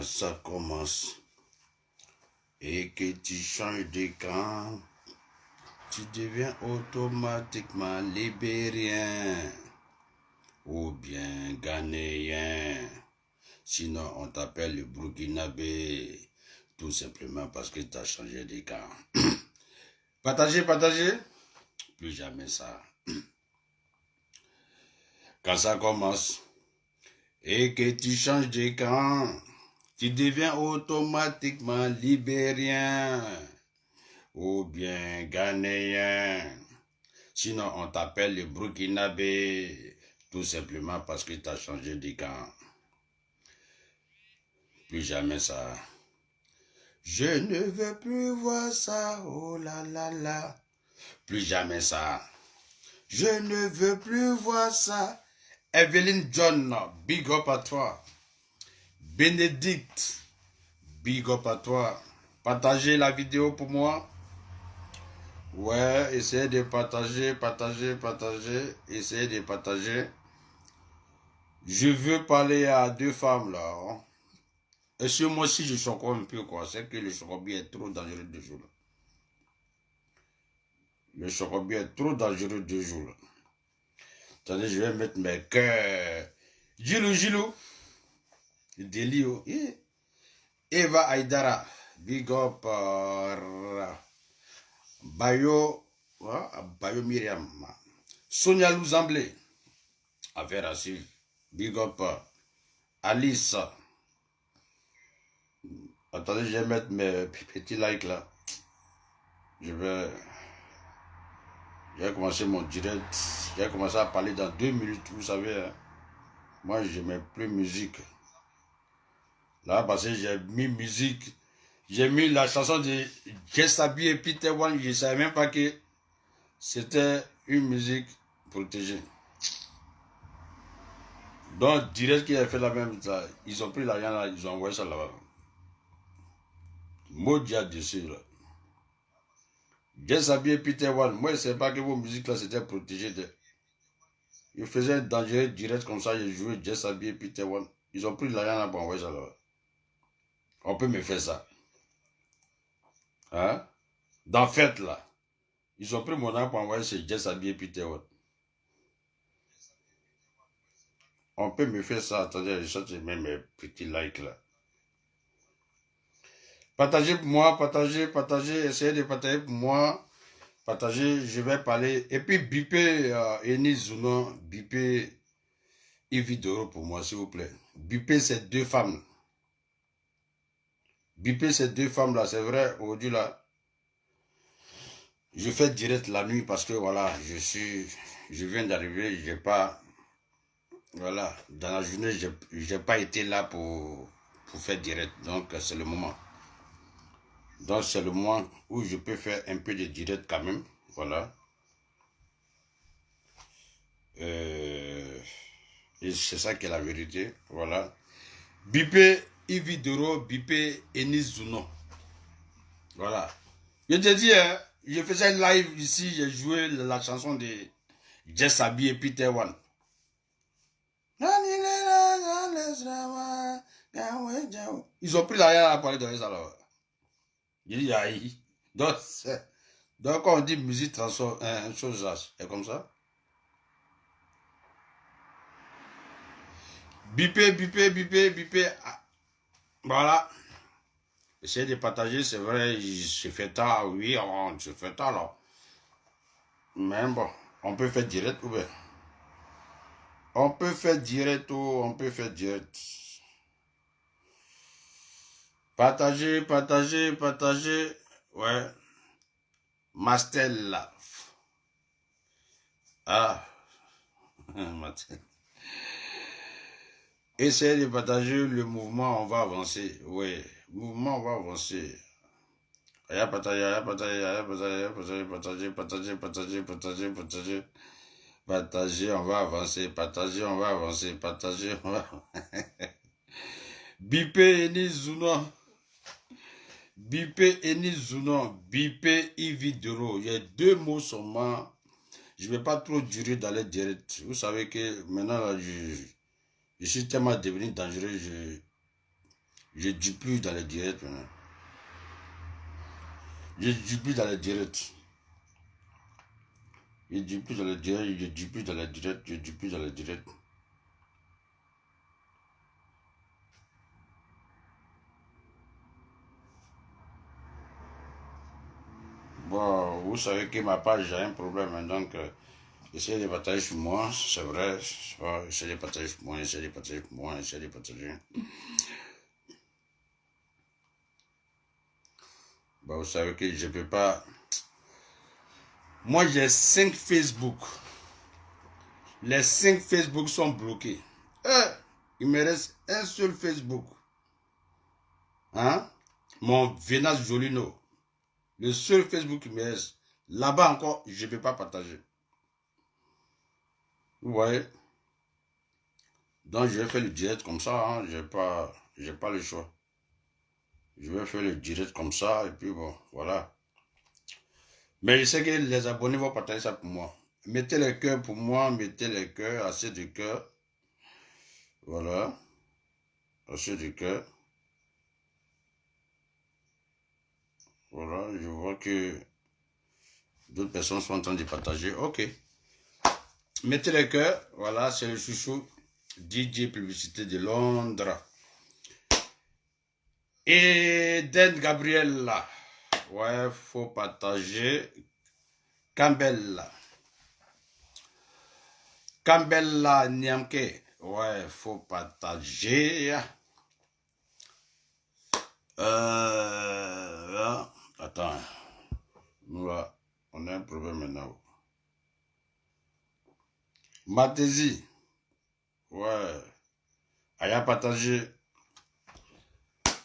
Quand ça commence et que tu changes d'écran, tu deviens automatiquement libérien ou bien ghanéen. Sinon, on t'appelle le Burkinabé, tout simplement parce que tu as changé d'écran. Partagez, partagez, plus jamais ça. Quand ça commence et que tu changes d'écran, tu deviens automatiquement libérien ou bien ghanéen. Sinon, on t'appelle le Burkinabé, tout simplement parce que tu as changé d'écran. Plus jamais ça. Je ne veux plus voir ça, oh là là là. Plus jamais ça. Je ne veux plus voir ça. Evelyn John, big up à toi. Bénédicte, big up à toi. Partagez la vidéo pour moi. Ouais, essayez de partager, essayez de partager. Je veux parler à deux femmes là. Hein. Et sur moi aussi je suis encore un peu quoi. C'est que le chocobie est trop dangereux de jour. Le chocobie est trop dangereux de jour. Attendez, je vais mettre mes cœurs. Gilou. Delio. Eva Aïdara. Big up. Bayo Myriam. Sonia Louzamblé. Affaire à suivre. Big up. Alice. Attendez, je vais mettre mes petits likes là. Je vais commencer mon direct. Je vais commencer à parler dans 2 minutes. Vous savez, hein? Moi, je mets plus musique. Là, parce que j'ai mis musique. J'ai mis la chanson de Jessabi et Peter One. Je ne savais même pas que c'était une musique protégée. Donc, direct qui a fait la même chose. Ils ont pris l'argent là, ils ont envoyé ça là-bas. Modia dessus là. Jessabi et Peter One. Moi, je ne savais pas que vos musiques là, c'était protégé. Ils faisaient un dangereux direct comme ça. Ils jouaient Jessabi et Peter One. Ils ont pris l'argent là pour envoyer ça là-bas. On peut me faire ça. Hein? Dans fête là. Ils ont pris mon argent pour envoyer ce Jessabi et Peter One. On peut me faire ça. Attendez, je mets mes petits likes là. Partagez pour moi, partagez, essayez de partager pour moi. Partagez, je vais parler. Et puis bipez Eni Zounon, bipez Ividoro pour moi, s'il vous plaît. Bipez ces deux femmes. Bipez ces deux femmes là, c'est vrai, aujourd'hui là. Je fais direct la nuit parce que voilà, je viens d'arriver, j'ai pas. Voilà, dans la journée, j'ai pas été là pour faire direct. Donc, c'est le moment. Donc, c'est le moment où je peux faire un peu de direct quand même. Voilà. Et c'est ça qui est la vérité. Voilà. Bipé Ividoro, bipé Enis Zounon. Voilà. Je te dis, hein, je faisais live ici, j'ai joué la chanson de Jessabi et Peter One. Ils ont pris l'arrière à parler de ça là. Il dit aïe. Donc quand on dit musique transforme une chose là, c'est comme ça. Bipé. Voilà. Essayez de partager, c'est vrai, je fais tard, oui, on se fait tard là. Mais bon, on peut faire direct ou bien. On peut faire direct ou on peut faire direct. Partagez. Ouais. Mastel là. Ah. Mastel. Essayez de partager le mouvement, on va avancer. Oui, mouvement, on va avancer. Partagez, on va avancer. Partagez, on va avancer. Bipé Enis Zounon. Bipé Ividoro. Il y a 2 mots seulement. Je ne vais pas trop durer dans les directs. Vous savez que maintenant, là, je suis tellement devenu dangereux. Je ne dis plus dans les directs maintenant. Je ne dis plus dans les directs. Je ne dis plus dans les directs, je ne dis plus dans les directs, je ne dis plus dans les directs. Bon, vous savez que ma page a un problème, hein, donc essayez de partager sur moi, c'est vrai. Essayez de partager sur moi, essayez de partager sur moi, essayez de partager. Bon, vous savez que je ne peux pas... Moi, j'ai 5 Facebook. Les 5 Facebook sont bloqués. Il me reste un seul Facebook. Hein? Mon Vénas Jolino. Le seul Facebook qui me reste. Là-bas encore, je ne peux pas partager. Vous voyez? Donc, je vais faire le direct comme ça. Hein? Je n'ai pas le choix. Je vais faire le direct comme ça. Et puis bon, voilà. Mais je sais que les abonnés vont partager ça pour moi. Mettez les cœurs pour moi. Mettez les cœurs. Assez de cœurs. Voilà. Assez de cœurs. Voilà. Je vois que d'autres personnes sont en train de partager. Ok. Mettez les cœurs. Voilà. C'est le chouchou. DJ Publicité de Londres. Eden Gabriella. Ouais, faut partager. Campbell. Campbell Niamke. Ouais, faut partager. Attends. Nous là, on a un problème maintenant. Mathési. Ouais. Allez, partager.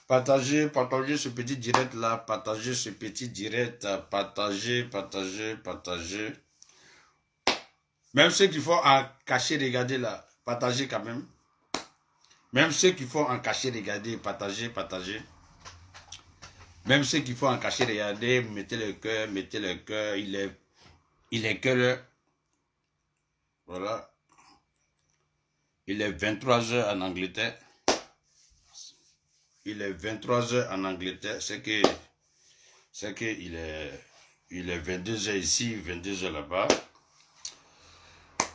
Partagez ce petit direct là, partagez ce petit direct, partagez. Même ceux qui font en cacher regarder là, partagez quand même. Même ceux qui font en cacher regarder, partagez. Même ceux qui font en cacher regarder, mettez le cœur, il est que le... Voilà. Il est 23h en Angleterre. Il est 23h en Angleterre, c'est que il est 22h ici, 22h là-bas.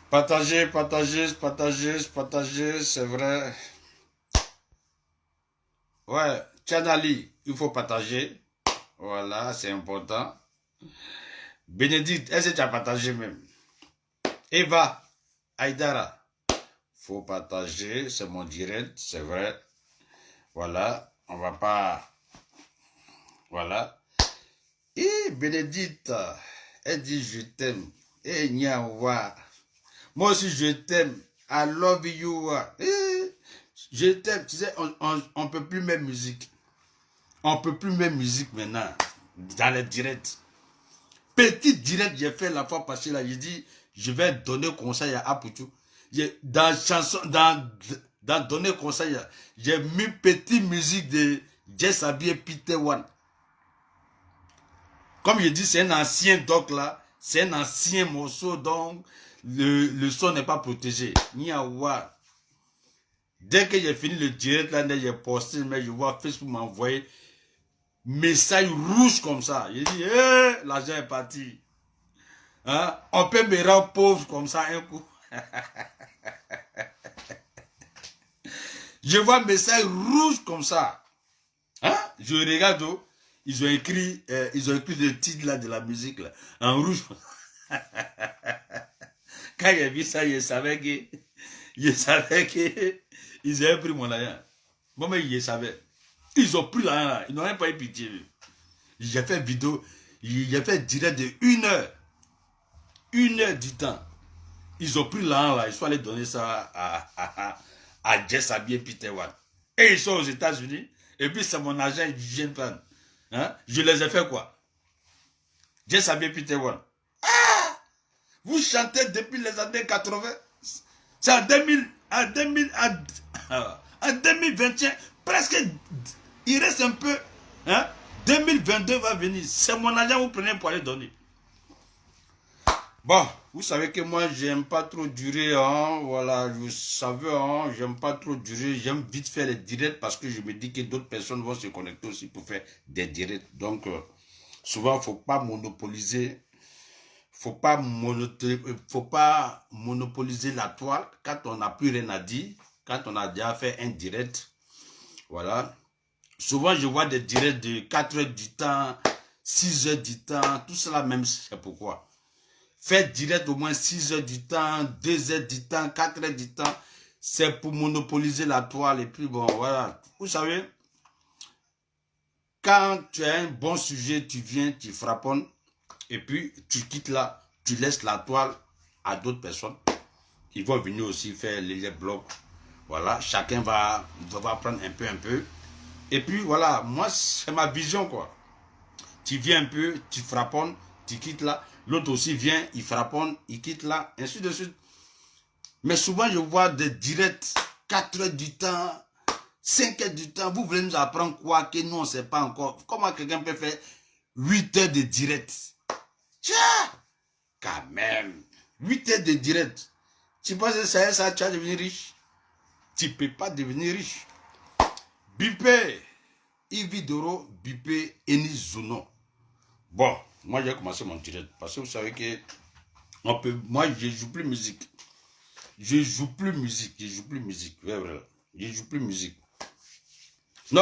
Partagez, c'est vrai. Ouais, Tchanali, il faut partager. Voilà, c'est important. Bénédicte, est-ce que tu as partagé même? Eva, Aïdara, faut partager, c'est mon direct, c'est vrai. Voilà, on va pas... Voilà. Et Bénédicte, elle dit je t'aime. Et Nyawa. Moi aussi je t'aime. I love you. Je t'aime. Tu sais, on peut plus mettre musique. On peut plus mettre musique maintenant. Dans les directs. Petit direct, j'ai fait la fois passée là. J'ai dit, je vais donner conseil à Aputu. Dans chanson, dans donner conseil, j'ai mis petite musique de Jess Abier Peter One. Comme je dis, c'est un ancien doc là, c'est un ancien morceau, donc le son n'est pas protégé. Niawa. Dès que j'ai fini le direct là, j'ai posté, mais je vois Facebook m'envoyer message rouge comme ça. J'ai dit, l'argent est parti. Hein? On peut me rendre pauvre comme ça un coup. Je vois un message rouge comme ça. Hein? Je regarde, ils ont écrit le titre là de la musique là, en rouge. Quand j'ai vu ça, je savais que ils avaient pris mon argent. Bon, mais je savais. Ils ont pris l'argent là, ils n'ont même pas eu pitié. J'ai fait vidéo, j'ai fait direct de 1 heure. 1 heure du temps. Ils ont pris l'argent là, ils sont allés donner ça à Jess Abier Peter One. Et ils sont aux États-Unis. Et puis c'est mon agent, ils viennent prendre. Hein? Je les ai fait quoi? Jess Abier Peter One. Ah! Vous chantez depuis les années 80. C'est en 2021, presque, il reste un peu. Hein? 2022 va venir. C'est mon agent, vous prenez pour aller donner. Bon, vous savez que moi, j'aime pas trop durer, hein, voilà, vous savez, hein, j'aime pas trop durer, j'aime vite faire les directs parce que je me dis que d'autres personnes vont se connecter aussi pour faire des directs. Donc, souvent, faut pas monopoliser, faut pas monopoliser la toile quand on n'a plus rien à dire, quand on a déjà fait un direct, voilà. Souvent, je vois des directs de 4 heures du temps, 6 heures du temps, tout cela même, c'est pourquoi. Faites direct au moins 6 heures du temps, 2 heures du temps, 4 heures du temps. C'est pour monopoliser la toile. Et puis bon, voilà. Vous savez, quand tu as un bon sujet, tu viens, tu frapponnes. Et puis, tu quittes là. Tu laisses la toile à d'autres personnes. Ils vont venir aussi faire les blocs. Voilà. Chacun va prendre un peu. Et puis, voilà. Moi, c'est ma vision, quoi. Tu viens un peu, tu frapponnes, tu quittes là. L'autre aussi vient, il frapponne, il quitte là, ainsi de suite. Mais souvent, je vois des directs, 4 heures du temps, 5 heures du temps. Vous voulez nous apprendre quoi que nous, on ne sait pas encore. Comment quelqu'un peut faire 8 heures de direct? Tiens, quand même. 8 heures de direct. Tu penses que ça, tu vas devenir riche? Tu ne peux pas devenir riche. Bipé, Ividoro, Bipé, Eni Zuno. Bon, moi j'ai commencé mon direct parce que vous savez que moi je joue plus musique. Je joue plus musique. Vrai. Je joue plus musique. Non,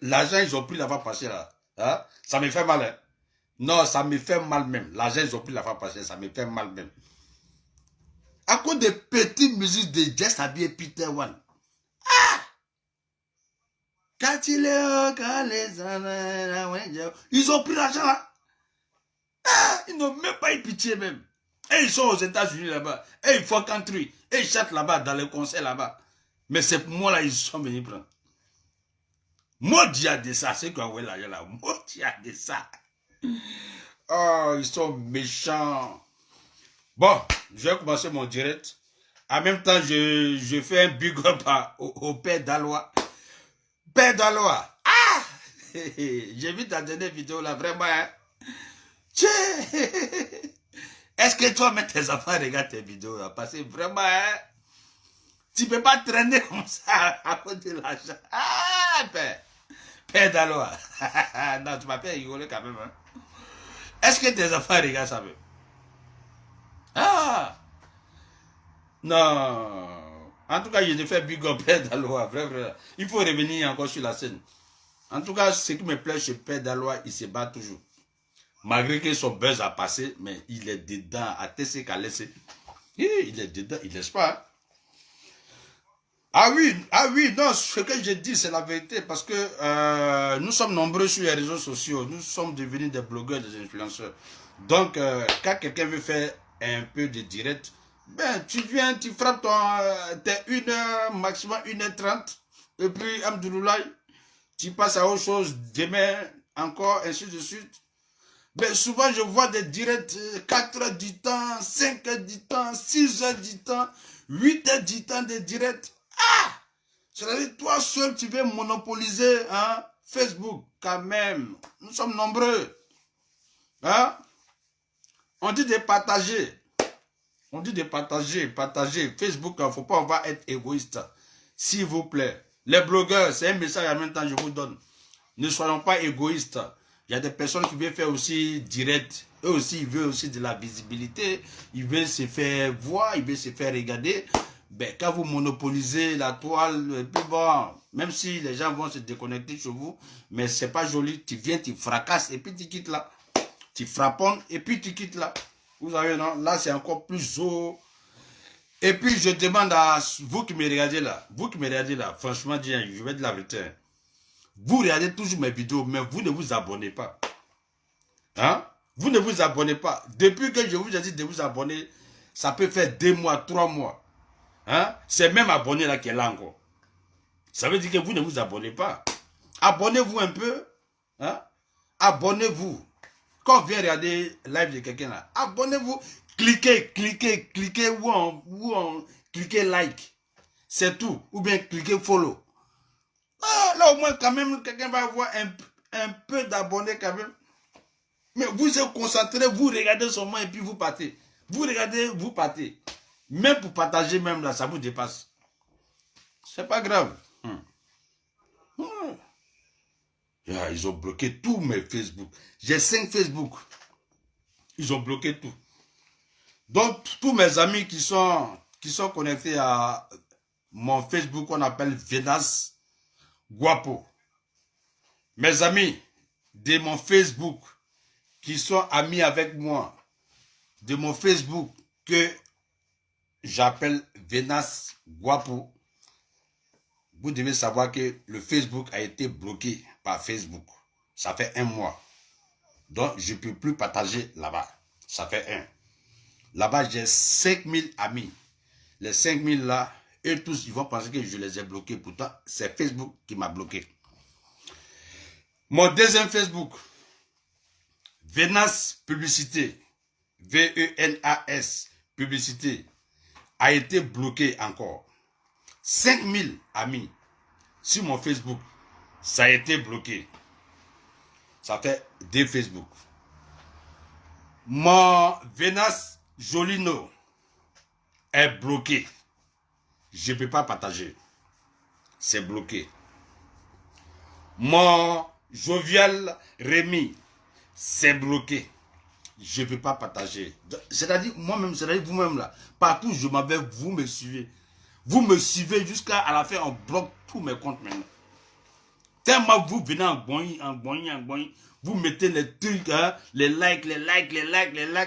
l'argent ils ont pris la fois passée là. Hein? Ça me fait mal. Hein? Non, ça me fait mal même. L'argent ils ont pris la fois passée, ça me fait mal même. À cause des petites musiques de Jess Abby et Peter One. Ah! Quand il est quand les ils ont pris l'argent là. Ah, ils n'ont même pas eu pitié même. Et ils sont aux États-Unis là-bas. Et ils font country. Et ils chantent là-bas dans les concerts là-bas. Mais c'est pour moi là, ils sont venus prendre. Moi, dia de ça, c'est qu'on voit l'argent là. Moi, dia de ça. Oh, ils sont méchants. Bon, je vais commencer mon direct. En même temps, je fais un big up au père d'Alois. Père d'Alois. Ah! J'ai vu ta dernière vidéo là, vraiment. Hein? Est-ce que toi, même tes enfants regardent tes vidéos là? Parce que vraiment, hein, tu ne peux pas traîner comme ça à cause de l'argent. Ah, père d'Alois. Non, tu m'as fait rigoler quand même. Hein? Est-ce que tes enfants regardent ça même? Ah! Non. En tout cas, je te fais big up, père d'Alois. Vrai. Il faut revenir encore sur la scène. En tout cas, ce qui me plaît chez père d'Alois, il se bat toujours. Malgré que son buzz a passé, mais il est dedans, à TC qu'à laisser. Il est dedans, il laisse pas. Hein? Ah oui, non, ce que je dis, c'est la vérité, parce que nous sommes nombreux sur les réseaux sociaux, nous sommes devenus des blogueurs, des influenceurs. Donc, quand quelqu'un veut faire un peu de direct, ben, tu viens, tu frappes tes 1h, maximum 1h30, et puis, Amdouloulaï, tu passes à autre chose, demain, encore, ainsi de suite. Ben, souvent, je vois des directs 4 heures du temps, 5 heures du temps, 6 heures du temps, 8 heures du temps de direct. Ah! C'est-à-dire, toi seul, tu veux monopoliser hein, Facebook, quand même. Nous sommes nombreux. Hein? On dit de partager. On dit de partager. Facebook, il ne faut pas, on va être égoïste. S'il vous plaît. Les blogueurs, c'est un message en même temps, je vous donne. Ne soyons pas égoïstes. Il y a des personnes qui veulent faire aussi direct. Eux aussi, ils veulent aussi de la visibilité. Ils veulent se faire voir, ils veulent se faire regarder. Ben, quand vous monopolisez la toile, puis bon, même si les gens vont se déconnecter chez vous, mais c'est pas joli. Tu viens, tu fracasses et puis tu quittes là. Tu frapponnes et puis tu quittes là. Vous savez, non? Là, c'est encore plus haut. Et puis, je demande à vous qui me regardez là, franchement, je vais de la vérité. Vous regardez toujours mes vidéos, mais vous ne vous abonnez pas. Hein? Vous ne vous abonnez pas. Depuis que je vous ai dit de vous abonner, ça peut faire 2 mois, 3 mois. Hein? C'est même abonné là qui est là encore. Ça veut dire que vous ne vous abonnez pas. Abonnez-vous un peu. Hein? Abonnez-vous. Quand on vient regarder live de quelqu'un là, abonnez-vous. Cliquez ou cliquez like. C'est tout. Ou bien cliquez follow. Ah, là au moins quand même quelqu'un va avoir un peu d'abonnés quand même. Mais vous êtes concentré, vous regardez seulement et puis vous partez. Vous regardez, vous partez. Même pour partager, même là, ça vous dépasse. C'est pas grave. Ils ont bloqué tous mes Facebook. J'ai 5 Facebook. Ils ont bloqué tout. Donc, tous mes amis qui sont connectés à mon Facebook qu'on appelle Venas Guapo. Mes amis de mon Facebook qui sont amis avec moi, de mon Facebook que j'appelle Venas Guapo, vous devez savoir que le Facebook a été bloqué par Facebook. Ça fait 1 mois. Donc, je ne peux plus partager là-bas. Ça fait 1. Là-bas, j'ai 5000 amis. Les 5000 là, eux tous, ils vont penser que je les ai bloqués. Pourtant, c'est Facebook qui m'a bloqué. Mon deuxième Facebook, Venas Publicité, V-E-N-A-S, Publicité, a été bloqué encore. 5000 amis sur mon Facebook, ça a été bloqué. Ça fait 2 Facebook. Mon Venas Jolino est bloqué. Je ne peux pas partager. C'est bloqué. Mon Jovial Rémi, c'est bloqué. Je ne peux pas partager. C'est-à-dire, moi-même, c'est-à-dire vous-même là, partout je m'en vais, vous me suivez. Vous me suivez jusqu'à la fin, on bloque tous mes comptes maintenant. Tellement vous venez en boing, vous mettez les trucs, hein, les likes,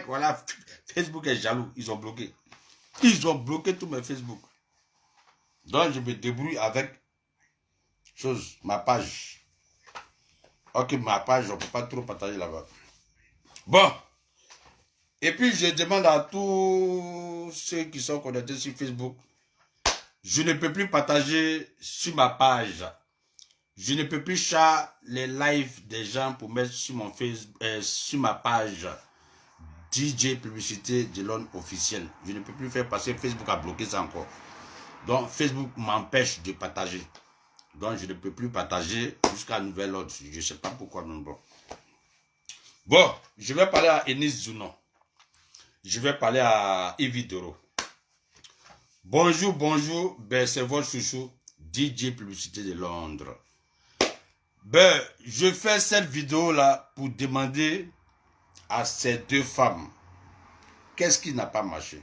voilà, Facebook est jaloux, ils ont bloqué. Ils ont bloqué tous mes Facebook. Donc je me débrouille avec ma page. Ok, ma page, on ne peut pas trop partager là-bas. Bon. Et puis je demande à tous ceux qui sont connectés sur Facebook, je ne peux plus partager sur ma page. Je ne peux plus charger les lives des gens pour mettre sur mon Facebook, sur ma page DJ Publicité de l'Onde officielle. Je ne peux plus faire parce que Facebook a bloqué ça encore. Donc Facebook m'empêche de partager. Donc je ne peux plus partager jusqu'à nouvel ordre. Je ne sais pas pourquoi non. Bon, je vais parler à Enis Zounon. Je vais parler à Yves Doro. Bonjour, ben, c'est votre chouchou, DJ Publicité de Londres. Ben, je fais cette vidéo-là pour demander à ces 2 femmes, qu'est-ce qui n'a pas marché?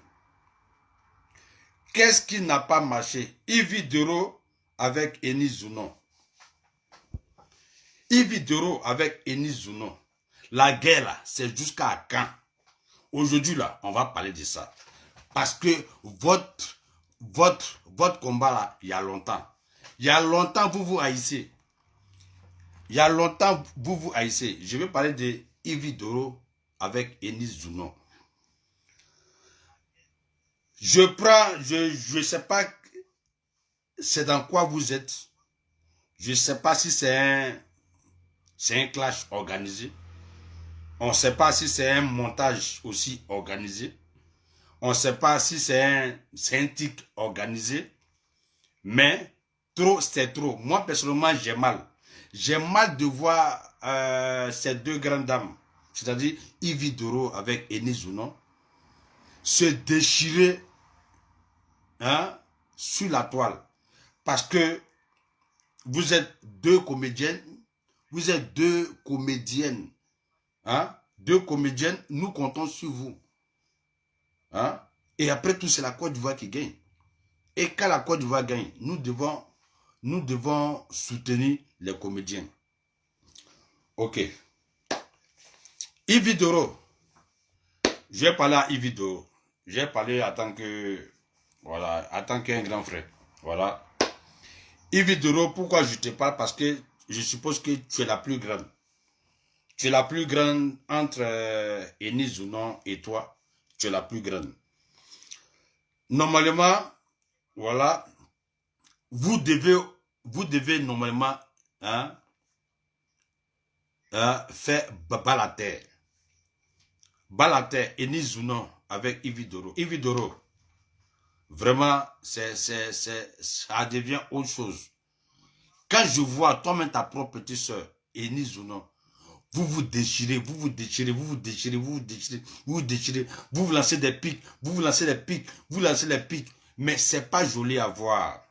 Qu'est-ce qui n'a pas marché? Yves Doro avec Enis Zounon. Yves Doro avec Enis Zounon. La guerre, là, c'est jusqu'à quand? Aujourd'hui, là, on va parler de ça. Parce que votre combat, là, il y a longtemps. Il y a longtemps, vous vous haïssez. Il y a longtemps, vous vous haïssez. Je vais parler de Yves Doro avec Enis Zounon. Je ne sais pas c'est dans quoi vous êtes. Je ne sais pas si c'est un clash organisé. On ne sait pas si c'est un montage aussi organisé. On ne sait pas si c'est un tic organisé. Mais trop, c'est trop. Moi, personnellement, j'ai mal. J'ai mal de voir ces 2 grandes dames, c'est-à-dire Yves Doro avec Enis Zounon, se déchirer, hein, sur la toile. Parce que vous êtes 2 comédiennes, vous êtes 2 comédiennes. Hein? 2 comédiennes, nous comptons sur vous. Hein? Et après tout, c'est la Côte d'Ivoire qui gagne. Et quand la Côte d'Ivoire gagne, nous devons soutenir les comédiens. Ok. Yves Doro. Je vais parler à Yves Doro. Je vais parler en tant que, voilà, en tant qu'un grand frère. Voilà. Yves Doro, pourquoi je te parle? Parce que je suppose que tu es la plus grande. Tu es la plus grande entre Enis Zounon et toi. Tu es la plus grande. Normalement, voilà, vous devez normalement, hein, faire Balater. Balater, Enis Zounon avec Yves Doro. Yves Doro, vraiment, ça devient autre chose. Quand je vois toi-même ta propre petite soeur, Enis Zounon, Vous vous déchirez, vous vous déchirez, vous vous déchirez, vous vous déchirez, vous vous déchirez, vous vous lancez des pics, vous vous lancez des pics, vous lancez les pics. Mais c'est pas joli à voir.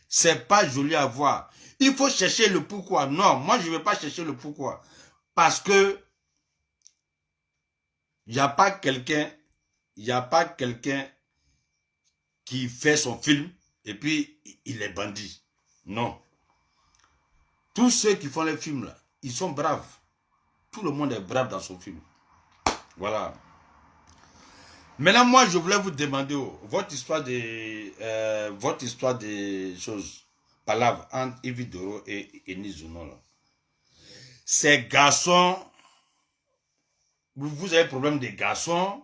C'est pas joli à voir. Il faut chercher le pourquoi. Non, moi je ne vais pas chercher le pourquoi. Parce que il n'y a pas quelqu'un qui fait son film et puis il est bandit. Non. Tous ceux qui font les films là, ils sont braves. Tout le monde est brave dans son film. Voilà. Maintenant, moi, je voulais vous demander votre histoire des choses, palabres entre Yves Doro et Enis Zounon. Ces garçons, vous avez problème des garçons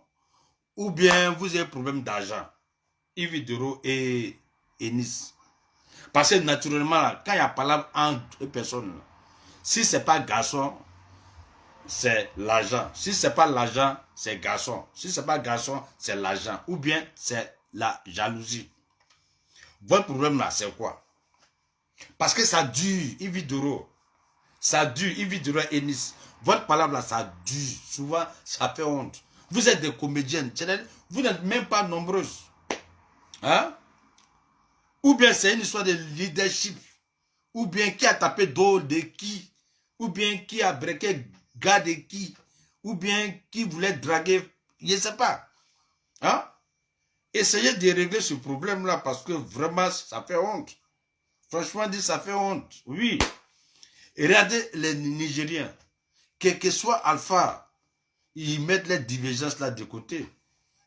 ou bien vous avez problème d'argent. Yves Doro et Enis. Parce que naturellement, là, quand il y a palabre entre deux personnes, là, si ce n'est pas garçon, c'est l'argent. Si ce n'est pas l'argent, c'est garçon. Si ce n'est pas garçon, c'est l'argent. Ou bien c'est la jalousie. Votre problème là, c'est quoi? Parce que ça dure, Yves Doro. Ça dure, Yves Doro et Enis. Votre palabre là, ça dure. Souvent, ça fait honte. Vous êtes des comédiennes. Vous n'êtes même pas nombreuses. Hein? Ou bien c'est une histoire de leadership. Ou bien qui a tapé dos de qui. Ou bien qui a breaké gars de qui. Ou bien qui voulait draguer. Je ne sais pas. Hein? Essayez de régler ce problème-là parce que vraiment, ça fait honte. Franchement dit, ça fait honte. Oui. Et regardez les Nigériens. Quel que soit Alpha, ils mettent les divergences là de côté.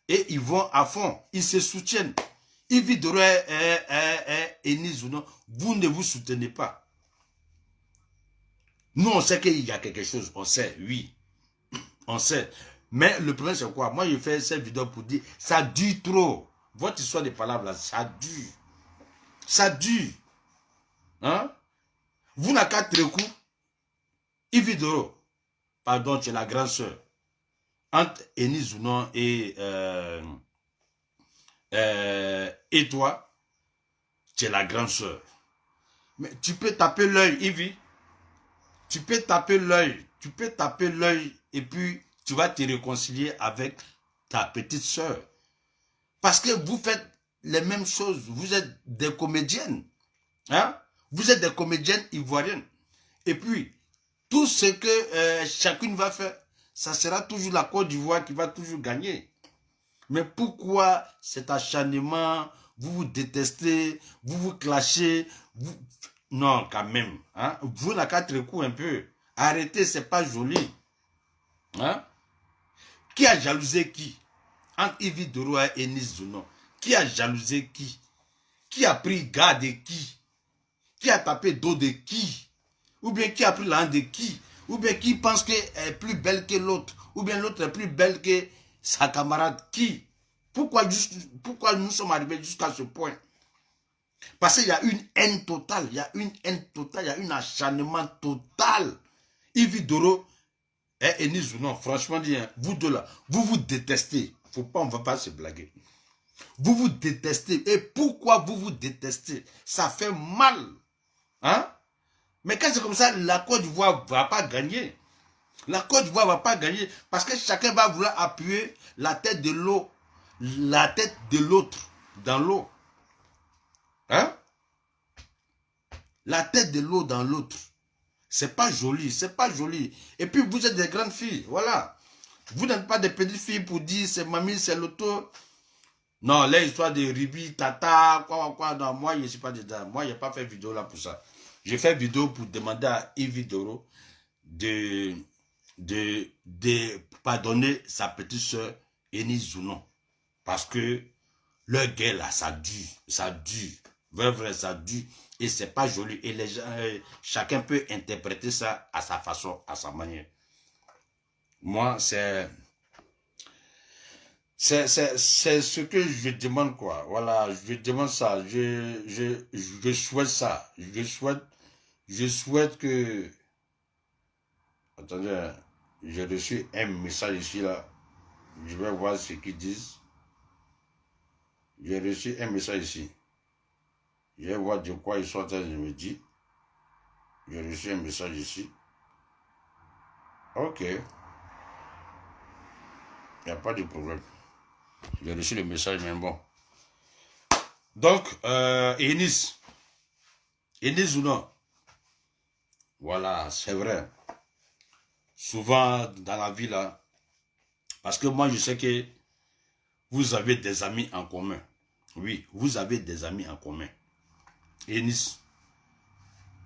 Et ils vont à fond. Ils se soutiennent. Yves Doro et Enis Zounon, vous ne vous soutenez pas. Nous, on sait qu'il y a quelque chose. On sait, oui. On sait. Mais le problème, c'est quoi? Moi, je fais cette vidéo pour dire, ça dure trop. Votre histoire de palabres, là, ça dure. Ça dure. Hein? Vous n'avez qu'à coup. Yves Doro, pardon, tu es la grande sœur. Entre Enis Zounon et toi, tu es la grande sœur. Mais tu peux taper l'œil, Yves. Tu peux taper l'œil. Tu peux taper l'œil et puis tu vas te réconcilier avec ta petite sœur. Parce que vous faites les mêmes choses. Vous êtes des comédiennes. Hein? Vous êtes des comédiennes ivoiriennes. Et puis, tout ce que chacune va faire, ça sera toujours la Côte d'Ivoire qui va toujours gagner. Mais pourquoi cet acharnement? Vous vous détestez, vous vous clashez. Non, quand même. Hein? Vous n'avez qu'à coups un peu. Arrêtez, c'est pas joli. Hein? Qui a jalousé qui? Entre Yves Doro et Enis Zounon. Qui a jalousé qui? Qui a pris garde de qui? Qui a tapé dos de qui? Ou bien qui a pris la hand de qui? Ou bien qui pense qu'elle est plus belle que l'autre? Ou bien l'autre est plus belle que sa camarade? Qui? Pourquoi nous sommes arrivés jusqu'à ce point? Parce qu'il y a une haine totale, il y a une haine totale, il y a un acharnement total. Yves Doro et Enis Zounon, franchement, vous deux là, vous vous détestez. Faut pas, on ne va pas se blaguer. Vous vous détestez. Et pourquoi vous vous détestez? Ça fait mal. Hein? Mais quand c'est comme ça, la Côte d'Ivoire ne va pas gagner. La Côte d'Ivoire ne va pas gagner parce que chacun va vouloir appuyer la tête de l'eau, la tête de l'autre dans l'eau. Hein? La tête de l'eau dans l'autre. C'est pas joli, c'est pas joli. Et puis vous êtes des grandes filles, voilà. Vous n'êtes pas des petites filles pour dire c'est mamie, c'est l'auto. Non, l'histoire de Ribi, Tata, quoi. Non, moi je ne suis pas dedans. Moi je n'ai pas fait vidéo là pour ça. J'ai fait vidéo pour demander à Yves Doro de pardonner sa petite soeur Enis Zounon. Parce que leur guerre là, ça dure. Vrai, ça dure. Et c'est pas joli. Et les gens, chacun peut interpréter ça à sa façon, à sa manière. Moi, c'est ce que je demande, quoi. Voilà, je demande ça. Je souhaite ça. Je souhaite que... Attendez, j'ai reçu un message ici, là. Je vais voir ce qu'ils disent. J'ai reçu un message ici. Je vais voir de quoi ils sont en train de me dire. J'ai reçu un message ici. Ok. Il n'y a pas de problème. J'ai reçu le message, mais bon. Donc, Enis. Enis ou non? Voilà, c'est vrai. Souvent, dans la vie, là, parce que moi, je sais que vous avez des amis en commun. Oui, vous avez des amis en commun. Enis,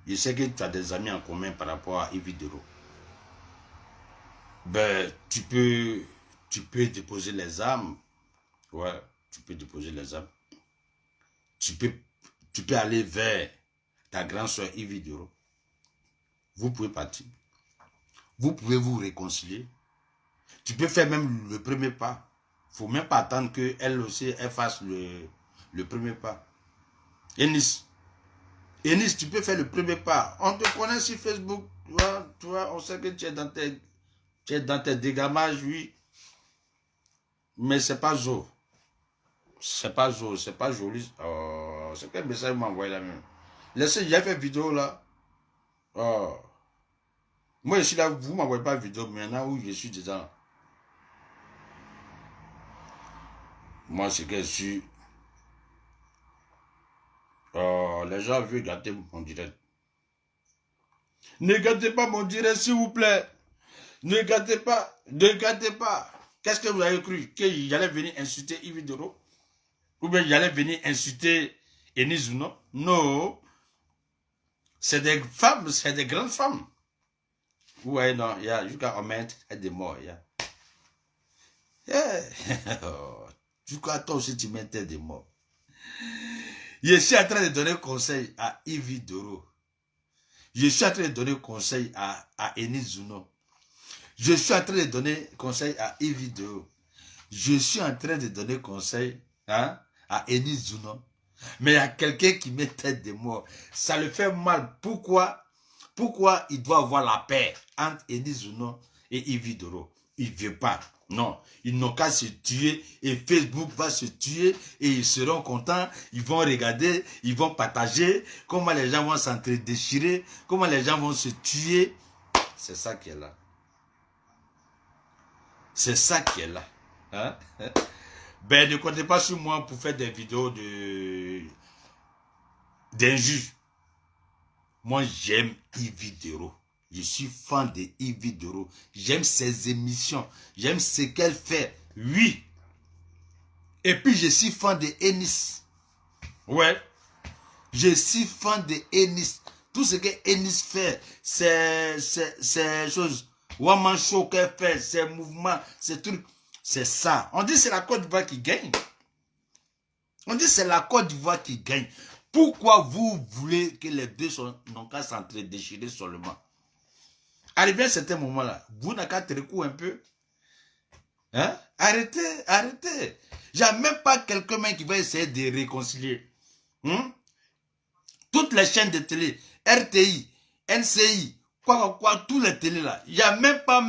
je sais que tu as des amis en commun par rapport à Evidero. Ben, tu peux déposer les armes. Ouais, tu peux déposer les armes. Tu peux aller vers ta grande soeur Evidero. Vous pouvez partir. Vous pouvez vous réconcilier. Tu peux faire même le premier pas. Il ne faut même pas attendre qu'elle aussi elle fasse le premier pas. Enis, tu peux faire le premier pas. On te connaît sur Facebook. Tu vois, on sait que tu es dans tes dégamages, oui. Mais c'est pas zo. C'est pas zo, c'est pas joli. Oh, c'est quel message m'a envoyé là même. Laissez, j'ai fait vidéo là. Oh. Moi je suis là, vous ne m'envoyez pas vidéo maintenant où je suis dedans. Moi c'est que je suis. Oh, les gens veulent gâter mon direct. Ne gâtez pas mon direct, s'il vous plaît. Ne gâtez pas. Ne gâtez pas. Qu'est-ce que vous avez cru? Que j'allais venir insulter Yves Doro? Ou bien j'allais venir insulter Enis ou non? Non. C'est des femmes, c'est des grandes femmes. Ouais, non, il y a jusqu'à mettre des morts. Jusqu'à toi aussi, tu mettais des morts. Je suis en train de donner conseil à Yves Doro. Je suis en train de donner conseil à Enis Zuno. Je suis en train de donner conseil à Yves Doro. Je suis en train de donner conseil à Enis Zuno. Mais il y a quelqu'un qui met tête de mort. Ça le fait mal. Pourquoi il doit avoir la paix entre Enis Zuno et Yves Doro? Il ne veut pas. Non, ils n'ont qu'à se tuer et Facebook va se tuer et ils seront contents, ils vont regarder, ils vont partager comment les gens vont s'entre-déchirer, comment les gens vont se tuer. C'est ça qui est là. C'est ça qui est là. Hein? Ben, ne comptez pas sur moi pour faire des vidéos d'injures. Moi, j'aime Yves Doro. Je suis fan de Yves Doro. J'aime ses émissions. J'aime ce qu'elle fait. Oui. Et puis, je suis fan de Enis. Ouais. Je suis fan de Enis. Tout ce que Enis fait, ces choses. Woman Show qu'elle fait, ces mouvements, ces trucs. C'est ça. On dit que c'est la Côte d'Ivoire qui gagne. On dit que c'est la Côte d'Ivoire qui gagne. Pourquoi vous voulez que les deux n'ont qu'à s'entre-déchirer seulement? Arrivé à certain moment-là, vous n'avez qu'à trécou un peu. Hein? Arrêtez, arrêtez. Il n'y a même pas quelqu'un qui va essayer de réconcilier. Toutes les chaînes de télé, RTI, NCI, quoi, tous les télés là. Il n'y a même pas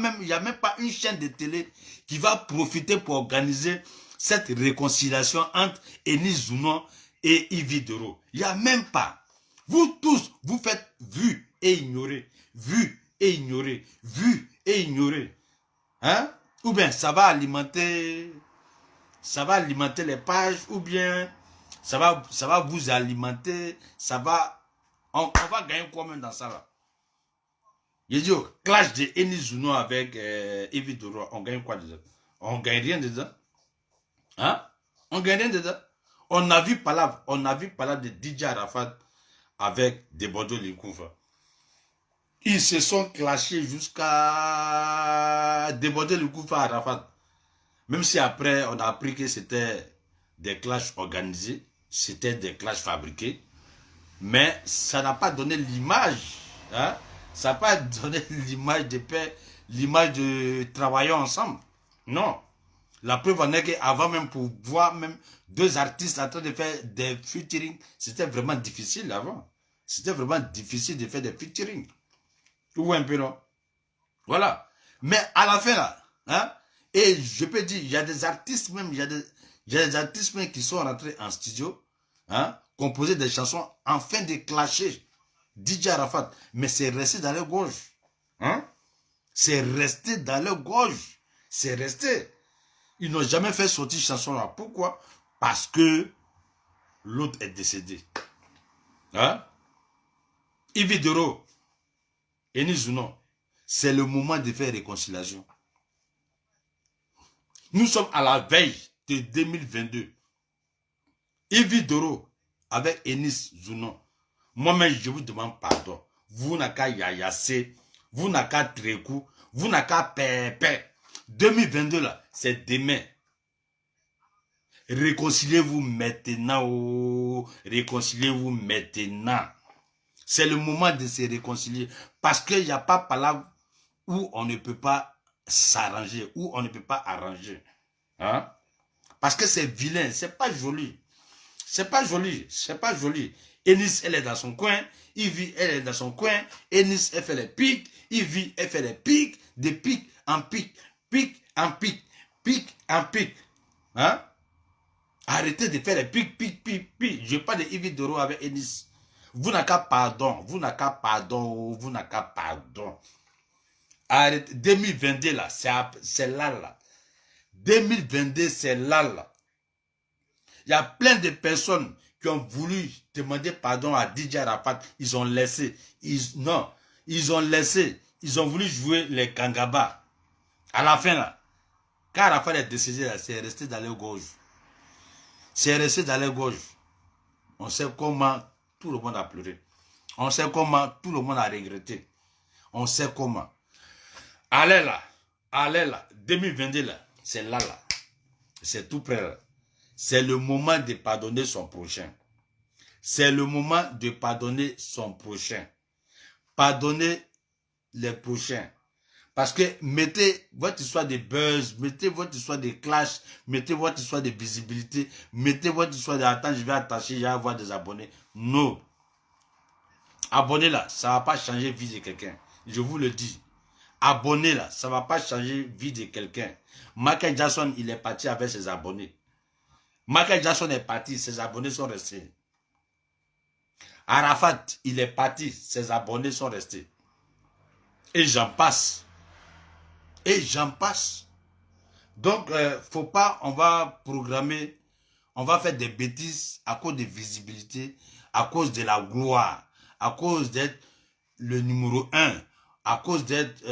une chaîne de télé qui va profiter pour organiser cette réconciliation entre Enis Zuno et Yves Doro. Il n'y a même pas. Vous tous, vous faites vu et ignorer. Vu et ignorer. Vu et ignorer. Hein? Ou bien ça va alimenter les pages, ou bien ça va vous alimenter, on va gagner quoi même dans ça là? Je dis, clash de Enis Zuno avec Yves Doro, on gagne quoi dedans? On gagne rien dedans. Hein? On gagne rien dedans. On a vu parler de DJ Arafat avec des Bordeaux Linkoufa. Ils se sont clashés jusqu'à déborder le coup à Arafat. Même si après, on a appris que c'était des clashs organisés, c'était des clashs fabriqués. Mais ça n'a pas donné l'image. Hein? Ça n'a pas donné l'image de paix, l'image de travailler ensemble. Non. La preuve en est qu'avant même, pour voir même deux artistes en train de faire des featuring, c'était vraiment difficile avant. C'était vraiment difficile de faire des featuring. Tu vois un peu, non? Voilà. Mais à la fin, là, hein, et je peux dire, il y a des artistes même, il y a des artistes même qui sont rentrés en studio, hein, composer des chansons afin de clasher DJ Arafat. Mais c'est resté dans leur gorge. Hein? C'est resté dans leur gorge. C'est resté. Ils n'ont jamais fait sortir chanson là. Pourquoi? Parce que l'autre est décédé. Hein? Yves Doro, Enis Zounon, c'est le moment de faire réconciliation. Nous sommes à la veille de 2022. Yves Doro avec Enis Zounon. Moi-même, je vous demande pardon. Vous n'avez qu'à yayassé, vous n'avez qu'à trécou, vous n'avez qu'à pépé. 2022 là, c'est demain. Réconciliez-vous maintenant. Oh. Réconciliez-vous maintenant. C'est le moment de se réconcilier. Parce qu'il n'y a pas palabre où on ne peut pas s'arranger, où on ne peut pas arranger. Hein? Parce que c'est vilain, c'est pas joli. C'est pas joli, c'est pas joli. Enis, elle est dans son coin. Ivy, elle est dans son coin. Enis, elle fait les pics. Ivy, elle fait les pics. De pic en pic. Pic en pic. Pic en pic. Hein? Arrêtez de faire les pics, pics, pics, pics. Je parle de Yves Doro avec Enis. Vous n'avez qu'à pardon. Vous n'avez qu'à pardon. Vous n'avez qu'à pardon. Arrêtez. 2022 là, c'est là là. 2022, c'est là là. Il y a plein de personnes qui ont voulu demander pardon à DJ Arafat. Ils ont laissé. Non, ils ont laissé. Ils ont voulu jouer les Kangaba. À la fin, là, quand Arafat est décédé, c'est resté dans les gorges. C'est resté dans les gorges. On sait comment tout le monde a pleuré. On sait comment tout le monde a regretté. On sait comment. Allez là, 2022 là, c'est là là. C'est tout près là. C'est le moment de pardonner son prochain. C'est le moment de pardonner son prochain. Pardonner les prochains. Parce que mettez votre histoire de buzz, mettez votre histoire de clash, mettez votre histoire de visibilité, mettez votre histoire de attends, je vais attacher, je vais avoir des abonnés. Non. Abonnez là, ça ne va pas changer la vie de quelqu'un. Je vous le dis. Abonnez là, ça ne va pas changer la vie de quelqu'un. Michael Jackson, il est parti avec ses abonnés. Michael Jackson est parti, ses abonnés sont restés. Arafat, il est parti, ses abonnés sont restés. Et j'en passe. Et j'en passe. Donc, faut pas, on va programmer, on va faire des bêtises à cause de visibilité, à cause de la gloire, à cause d'être le numéro 1, à cause d'être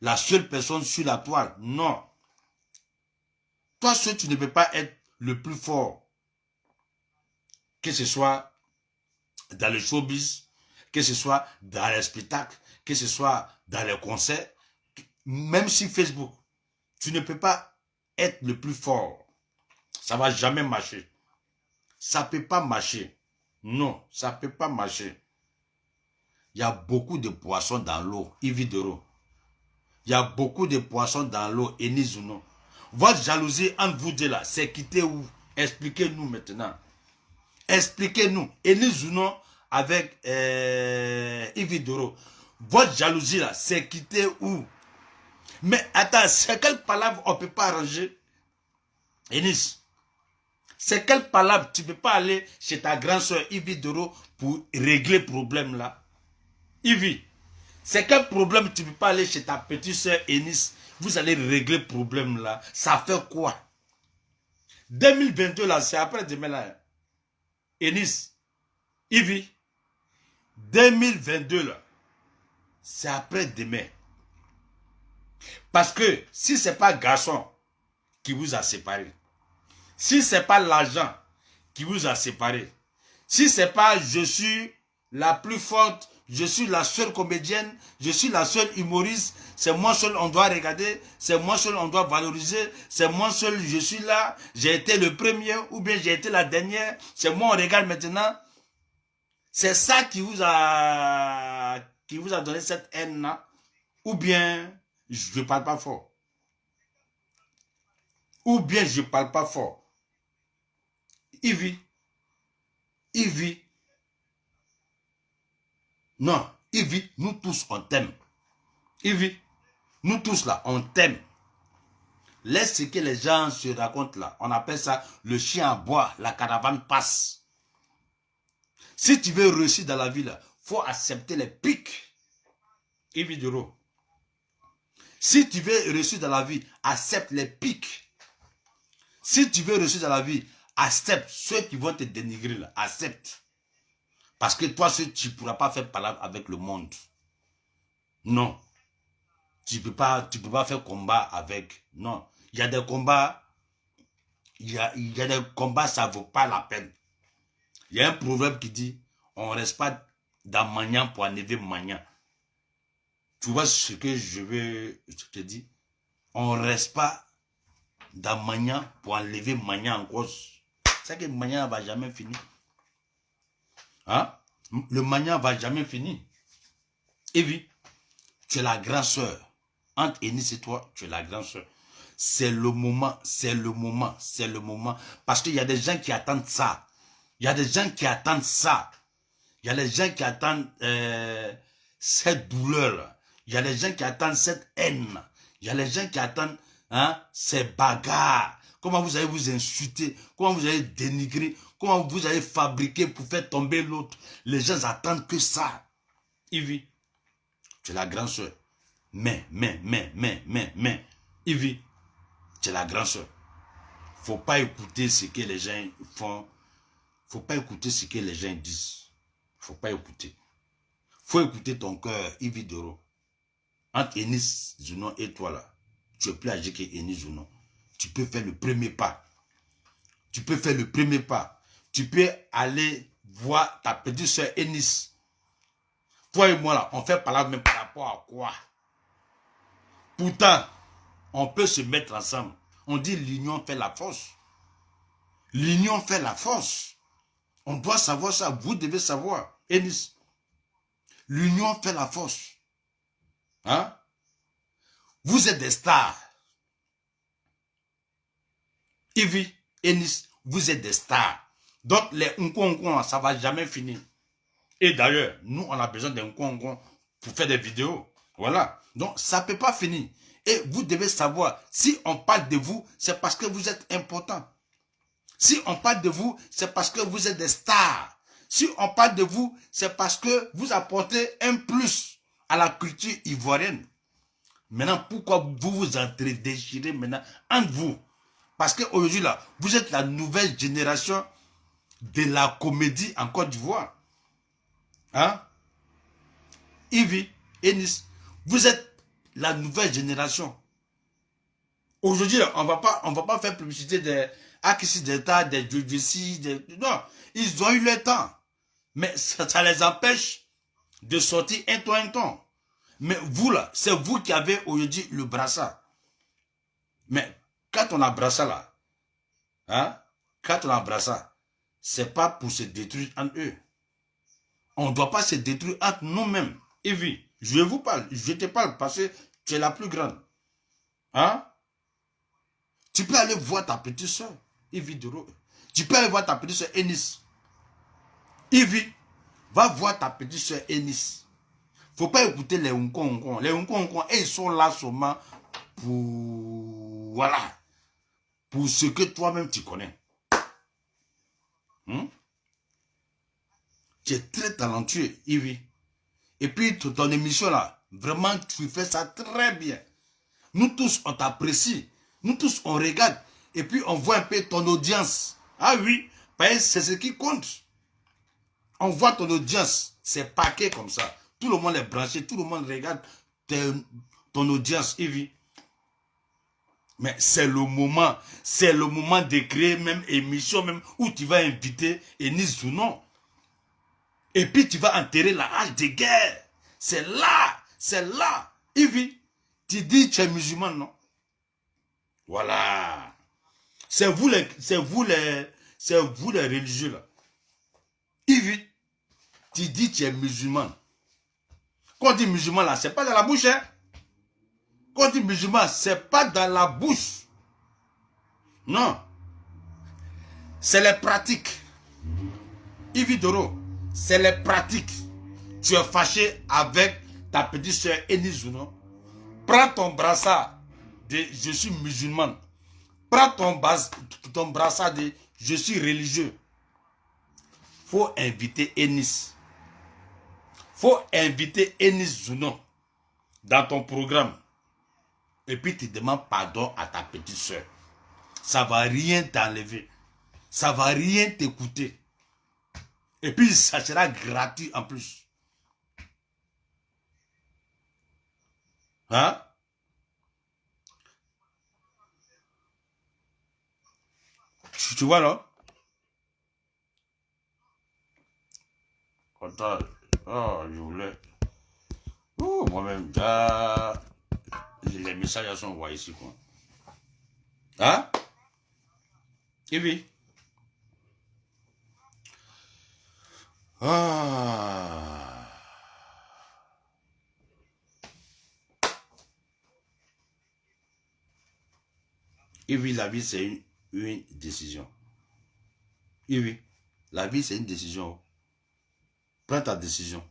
la seule personne sur la toile. Non. Toi seul, tu ne peux pas être le plus fort. Que ce soit dans le showbiz, que ce soit dans les spectacles, que ce soit dans les concerts, même sur Facebook, tu ne peux pas être le plus fort. Ça ne va jamais marcher. Ça ne peut pas marcher. Non, ça ne peut pas marcher. Il y a beaucoup de poissons dans l'eau, Yves Doro. Il y a beaucoup de poissons dans l'eau, Enis Zounon. Votre jalousie entre vous deux là, c'est quitté où? Expliquez-nous maintenant. Expliquez-nous. Enis Zounon avec Yves Doro. Votre jalousie là, c'est quitté où? Mais attends, c'est quelle palabre on ne peut pas arranger? Enis, c'est quelle palabre tu ne peux pas aller chez ta grande soeur Yves Doro pour régler le problème là? Yves, c'est quel problème tu ne peux pas aller chez ta petite soeur Enis? Vous allez régler le problème là. Ça fait quoi? 2022 là, c'est après demain là. Enis, Yves, 2022 là, c'est après demain. Parce que si ce n'est pas garçon qui vous a séparé, si ce n'est pas l'argent qui vous a séparé, si ce n'est pas je suis la plus forte, je suis la seule comédienne, je suis la seule humoriste, c'est moi seul on doit regarder, c'est moi seul on doit valoriser, c'est moi seul je suis là, j'ai été le premier ou bien j'ai été la dernière, c'est moi on regarde maintenant. C'est ça qui vous a donné cette haine-là, ou bien je ne parle pas fort. Ou bien je ne parle pas fort. Yves. Non, Yves, nous tous, on t'aime. Yves, nous tous là, on t'aime. Laisse ce que les gens se racontent là. On appelle ça le chien à bois, la caravane passe. Si tu veux réussir dans la vie là, il faut accepter les pics. Yves Doro. Si tu veux réussir dans la vie, accepte les pics. Si tu veux réussir dans la vie, accepte ceux qui vont te dénigrer là. Accepte. Parce que toi, tu ne pourras pas faire palabre avec le monde. Non. Tu ne peux pas faire combat avec. Non. Il y a des combats. Il y a des combats, ça ne vaut pas la peine. Il y a un proverbe qui dit, on ne reste pas dans Magnan pour enlever Magnan. Tu vois ce que je te dis? On ne reste pas dans Magnan pour enlever Magnan en cause. C'est que Magnan ne va jamais finir. Hein? Le Magnan ne va jamais finir. Evie, tu es la grande sœur. Entre Enis et toi, tu es la grande sœur. C'est le moment, c'est le moment, c'est le moment. Parce qu'il y a des gens qui attendent ça. Il y a des gens qui attendent ça. Il y a des gens qui attendent cette douleur. Il y a des gens qui attendent cette haine. Il y a des gens qui attendent ces bagarres. Comment vous allez vous insulter. Comment vous allez dénigrer. Comment vous allez fabriquer pour faire tomber l'autre. Les gens attendent que ça. Ivy, tu es la grande soeur. Mais. Ivy, tu es la grande soeur. Faut pas écouter ce que les gens font. Faut pas écouter ce que les gens disent. Faut pas écouter. Faut écouter ton cœur, Ivy Doro. Entre Enis Zounon et toi là, tu es plus âgé que Enis Zounon. Tu peux faire le premier pas. Tu peux faire le premier pas. Tu peux aller voir ta petite soeur Enis. Toi et moi là, on fait parler même par rapport à quoi? Pourtant, on peut se mettre ensemble. On dit l'union fait la force. L'union fait la force. On doit savoir ça. Vous devez savoir. Enis. L'union fait la force. Hein? Vous êtes des stars. Ivy, Enis, vous êtes des stars. Donc les Nkongon, ça ne va jamais finir. Et d'ailleurs, nous, on a besoin d'un Nkongon pour faire des vidéos. Voilà. Donc, ça ne peut pas finir. Et vous devez savoir, si on parle de vous, c'est parce que vous êtes important. Si on parle de vous, c'est parce que vous êtes des stars. Si on parle de vous, c'est parce que vous apportez un plus à la culture ivoirienne. Maintenant, pourquoi vous vous entre-déchirez maintenant entre vous? Parce qu'aujourd'hui, là, vous êtes la nouvelle génération de la comédie en Côte d'Ivoire. Hein? Ivy, Enis, vous êtes la nouvelle génération. Aujourd'hui, on va pas faire publicité des Akissi d'État, des Djodjessi, non, ils ont eu le temps. Mais ça les empêche de sortir un temps. Mais vous là, c'est vous qui avez aujourd'hui le brassard. Mais quand on a brassard là, hein, quand on a brassard, c'est pas pour se détruire entre eux. On ne doit pas se détruire entre nous-mêmes. Evie, je vous parle, je te parle parce que tu es la plus grande. Hein? Tu peux aller voir ta petite soeur, Evie Doro. Tu peux aller voir ta petite soeur Enis. Evie, va voir ta petite soeur Enis. Faut pas écouter les Nkongon. Les Nkongon, ils sont là seulement pour... Voilà. Pour ce que toi-même tu connais. Tu es très talentueux, Ivy. Et puis, ton émission là, vraiment, tu fais ça très bien. Nous tous, on t'apprécie. Nous tous, on regarde. Et puis, on voit un peu ton audience. Ah oui, c'est ce qui compte. On voit ton audience. C'est paquet comme ça. Tout le monde est branché. Tout le monde regarde ton audience, Ivy. Mais c'est le moment. C'est le moment de créer même émission même où tu vas inviter Enis ou non. Et puis tu vas enterrer la hache de guerre. C'est là. C'est là. Ivy, tu dis que tu es musulman, non? Voilà. C'est vous les religieux là. Ivy, tu dis que tu es musulman. Quand on dit musulman là, c'est pas dans la bouche, hein? Quand on dit musulman, c'est pas dans la bouche. Non. C'est les pratiques. Ivy Doro, c'est les pratiques. Tu es fâché avec ta petite soeur Enis ou non? Prends ton brassard de je suis musulman. Prends ton brassard de je suis religieux. Faut inviter Enis. Faut inviter Enis Zounon dans ton programme. et puis tu demandes pardon à ta petite soeur. Ça ne va rien t'enlever. Ça ne va rien t'écouter. Et puis ça sera gratuit en plus. Hein? Tu vois là? Attends. Oh, je voulais. Oh, moi-même, les messages sont envoyés ici, quoi. Hein? Et oui. Ah. Et oui, la vie, c'est une décision. Et oui, la vie, c'est une décision. Prends ta décision.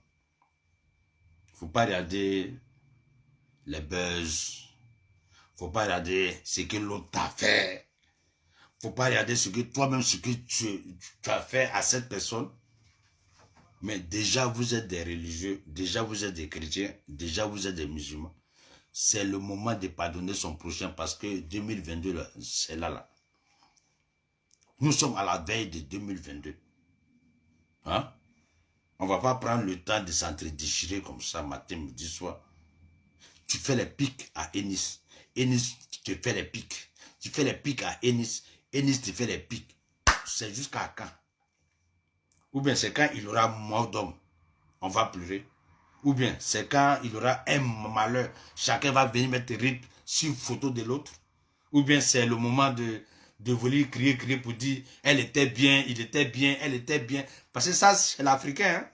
Faut pas regarder les buzz. Faut pas regarder ce que l'autre t'a fait. Faut pas regarder ce que toi-même, ce que tu as fait à cette personne. Mais déjà, vous êtes des religieux. Déjà, vous êtes des chrétiens. Déjà, vous êtes des musulmans. C'est le moment de pardonner son prochain parce que 2022, c'est là. Nous sommes à la veille de 2022. Hein? On ne va pas prendre le temps de s'entre-déchirer comme ça, matin, midi, soir. Tu fais les pics à Ennis. Ennis, tu te fais les pics. Tu fais les pics à Ennis. Ennis, tu fais les pics. C'est jusqu'à quand? Ou bien c'est quand il aura mort d'homme. On va pleurer. Ou bien c'est quand il aura un malheur. Chacun va venir mettre rip sur photo de l'autre. Ou bien c'est le moment de vouloir crier pour dire elle était bien, il était bien, elle était bien. Parce que ça, c'est l'Africain. Hein?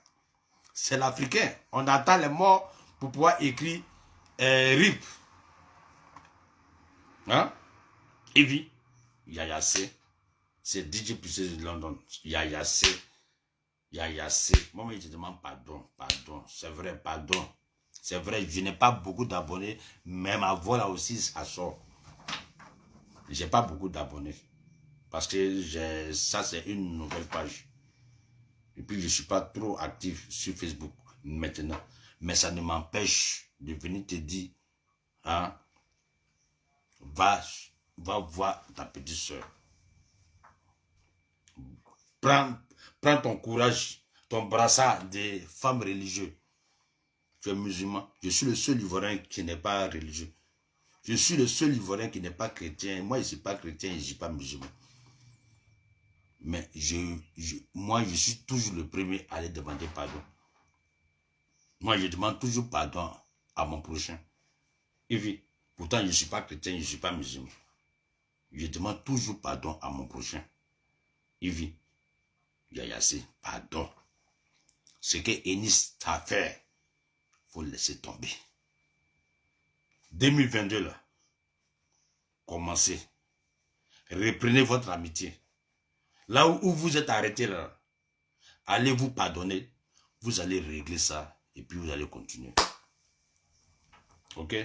C'est l'Africain. On attend les morts pour pouvoir écrire RIP. Hein? Evie, Yaya C. C'est DJ Puissé de London. Yaya C. Yaya C. Moi, je te demande pardon. Pardon. C'est vrai, pardon. C'est vrai, je n'ai pas beaucoup d'abonnés. Mais ma voix là aussi, ça sort. J'ai pas beaucoup d'abonnés. Parce que ça, c'est une nouvelle page. Et puis, je ne suis pas trop actif sur Facebook maintenant. Mais ça ne m'empêche de venir te dire, hein, va voir ta petite soeur. Prends ton courage, ton brassard de femme religieuse. Tu es musulman. Je suis le seul Ivoirien qui n'est pas religieux. Je suis le seul Ivoirien qui n'est pas chrétien. Moi, je ne suis pas chrétien et je ne suis pas musulman. Mais moi, je suis toujours le premier à aller demander pardon. Moi, je demande toujours pardon à mon prochain. Et puis, pourtant, je ne suis pas chrétien, je ne suis pas musulman. Je demande toujours pardon à mon prochain. Yves, Yaya C, pardon. Ce que Ennis t'a fait, il faut le laisser tomber. 2022, là, commencez. Reprenez votre amitié. Là où vous êtes arrêté, là, allez vous pardonner. Vous allez régler ça et puis vous allez continuer. Ok?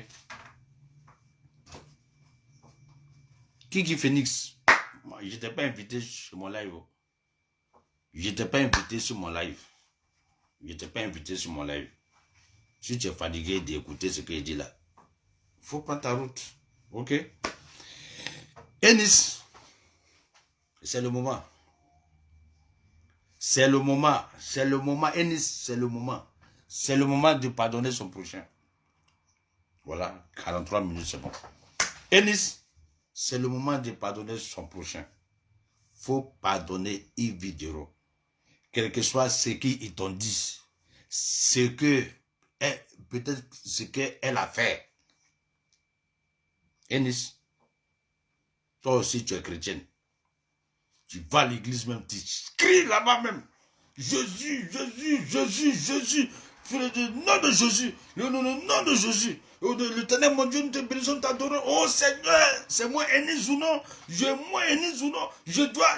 Kiki Phoenix, moi, je n'étais pas invité sur mon live. Je n'étais pas invité sur mon live. Je n'étais pas invité sur mon live. Si tu es fatigué d'écouter ce que je dis là, il faut prendre ta route. Ok? Ennis, c'est le moment. C'est le moment. C'est le moment. Ennis, c'est le moment. C'est le moment de pardonner son prochain. Voilà, 43 minutes, c'est bon. Ennis, c'est le moment de pardonner son prochain. Il faut pardonner Yves Videro. Quel que soit ce qu'ils t'ont dit, peut-être ce qu'elle a fait. Ennis, toi aussi tu es chrétienne. Tu vas à l'église même, tu cries là-bas même. Jésus, Jésus, Jésus, Jésus. Nom de Jésus. Le nom de Jésus. L'éternel, mon Dieu, nous te bénissons, t'adorons. Oh Seigneur, c'est moi Ennis ou non. Moi Ennis ou non. Je dois,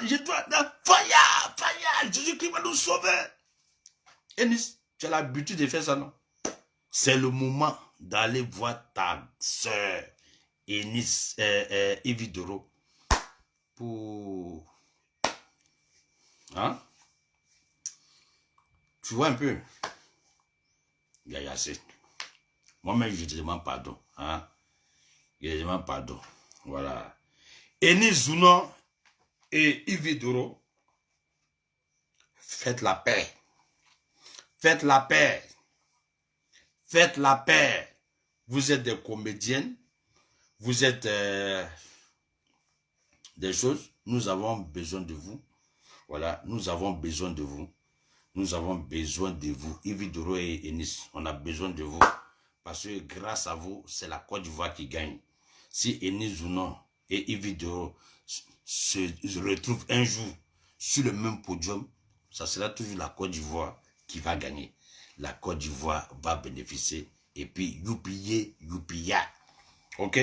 fire. Jésus-Christ va nous sauver. Ennis, tu as l'habitude de faire ça, non? C'est le moment d'aller voir ta soeur Ennis, Evidoro, pour... Hein? Tu vois un peu? Yaya C. Moi-même, je te demande pardon. Hein? Je demande pardon. Voilà. Enis Zounon et Yves Doro, faites la paix. Faites la paix. Faites la paix. Vous êtes des comédiennes. Vous êtes des choses. Nous avons besoin de vous. Voilà. Nous avons besoin de vous. Nous avons besoin de vous. Yves Doro et Enis, on a besoin de vous. Parce que grâce à vous, c'est la Côte d'Ivoire qui gagne. Si Enis Zounon et Yves Doro se retrouvent un jour sur le même podium, ça sera toujours la Côte d'Ivoire qui va gagner. La Côte d'Ivoire va bénéficier. Et puis, youpiye, youpiya. Ok?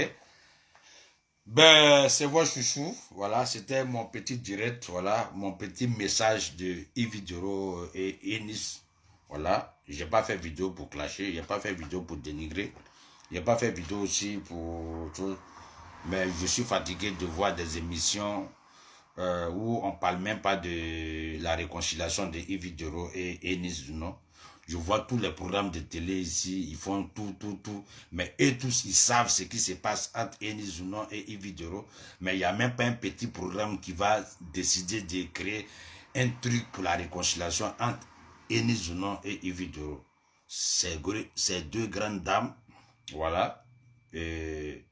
Ben, c'est votre chouchou. Voilà, c'était mon petit direct. Voilà, mon petit message de Yves Doro et Enis. Voilà, j'ai pas fait vidéo pour clasher. J'ai pas fait vidéo pour dénigrer. J'ai pas fait vidéo aussi pour... Mais je suis fatigué de voir des émissions où on parle même pas de la réconciliation de Yves Doro et Enis Zounon. Je vois tous les programmes de télé ici, ils font tout. Mais eux tous, ils savent ce qui se passe entre Enis Zounon et Yves Doro. Mais il n'y a même pas un petit programme qui va décider de créer un truc pour la réconciliation entre Enis Zounon et Yves Doro. Ces deux grandes dames, voilà. Et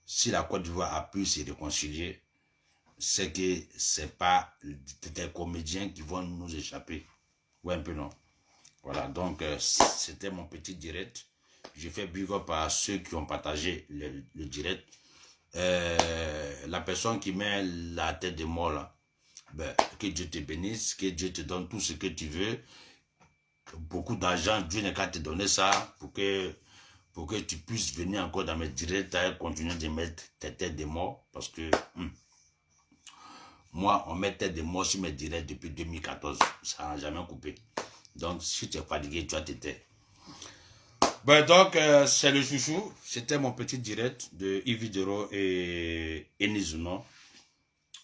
si la Côte d'Ivoire a pu se réconcilier, c'est que ce n'est pas des comédiens qui vont nous échapper. Ouais, un peu non. Voilà, donc c'était mon petit direct. Je fais big up à ceux qui ont partagé le direct. La personne qui met la tête de mort là, ben, que Dieu te bénisse, que Dieu te donne tout ce que tu veux. Beaucoup d'argent, Dieu n'est qu'à te donner ça pour que tu puisses venir encore dans mes directs et continuer de mettre tes têtes de mort. Parce que moi, on met tête de mort sur mes directs depuis 2014. Ça n'a jamais coupé. Donc, si tu es fatigué, tu vas t'éteindre. Ben donc, c'est le chouchou. C'était mon petit direct de Yves Doro et Enis Zounon.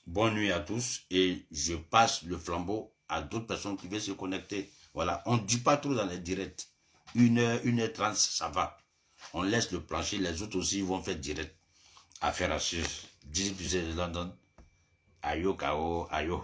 Bonne nuit à tous. Et je passe le flambeau à d'autres personnes qui veulent se connecter. Voilà, on ne dit pas trop dans les directs. 1h30, ça va. On laisse le plancher. Les autres aussi vont faire direct. Affaire à suivre. 10 plus de London. Ayo, Kao, ayo.